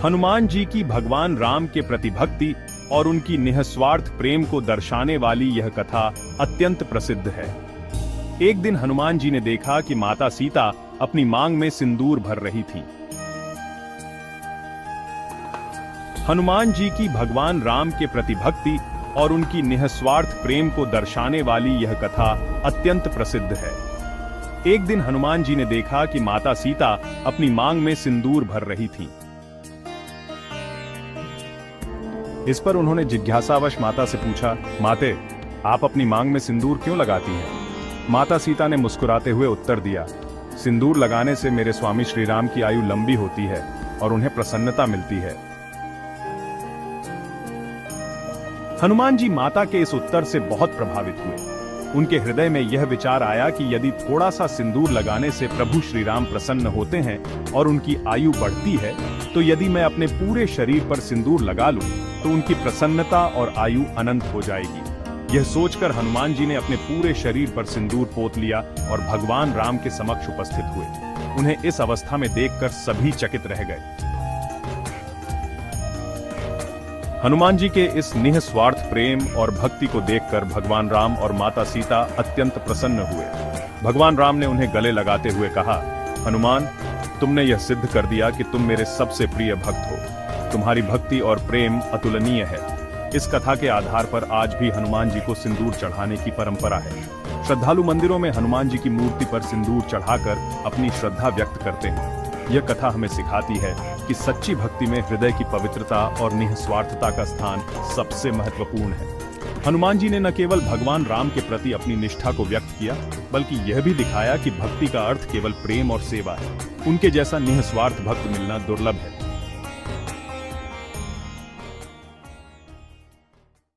हनुमान जी की भगवान राम के प्रति भक्ति और उनकी निःस्वार्थ प्रेम को दर्शाने वाली यह कथा अत्यंत प्रसिद्ध है। एक दिन हनुमान जी ने देखा कि माता सीता अपनी मांग में सिंदूर भर रही थी। हनुमान जी की भगवान राम के प्रति भक्ति और उनकी निःस्वार्थ प्रेम को दर्शाने वाली यह कथा अत्यंत प्रसिद्ध है। एक दिन हनुमान जी ने देखा कि माता सीता अपनी मांग में सिंदूर भर रही थीं। इस पर उन्होंने जिज्ञासावश माता से पूछा, माते, आप अपनी मांग में सिंदूर क्यों लगाती हैं? माता सीता ने मुस्कुराते हुए उत्तर दिया, सिंदूर लगाने से मेरे स्वामी श्री राम की आयु लंबी होती है और उन्हें प्रसन्नता मिलती है। हनुमान जी माता के इस उत्तर से बहुत प्रभावित हुए। उनके हृदय में यह विचार आया कि यदि थोड़ा सा सिंदूर लगाने से प्रभु श्री राम प्रसन्न होते हैं और उनकी आयु बढ़ती है, तो यदि मैं अपने पूरे शरीर पर सिंदूर लगा लूं, तो उनकी प्रसन्नता और आयु अनंत हो जाएगी। यह सोचकर हनुमान जी ने अपने पूरे शरीर पर सिंदूर पोत लिया और भगवान राम के समक्ष उपस्थित हुए। उन्हें इस अवस्था में देखकर सभी चकित रह गए। हनुमान जी के इस निःस्वार्थ प्रेम और भक्ति को देखकर भगवान राम और माता सीता अत्यंत प्रसन्न हुए। भगवान राम ने उन्हें गले लगाते हुए कहा, हनुमान, तुमने यह सिद्ध कर दिया कि तुम मेरे सबसे प्रिय भक्त हो। तुम्हारी भक्ति और प्रेम अतुलनीय है। इस कथा के आधार पर आज भी हनुमान जी को सिंदूर चढ़ाने की परंपरा है। श्रद्धालु मंदिरों में हनुमान जी की मूर्ति पर सिंदूर चढ़ाकर अपनी श्रद्धा व्यक्त करते हैं। यह कथा हमें सिखाती है कि सच्ची भक्ति में हृदय की पवित्रता और निःस्वार्थता का स्थान सबसे महत्वपूर्ण है। हनुमान जी ने न केवल भगवान राम के प्रति अपनी निष्ठा को व्यक्त किया, बल्कि यह भी दिखाया कि भक्ति का अर्थ केवल प्रेम और सेवा है। उनके जैसा निःस्वार्थ भक्त मिलना दुर्लभ है।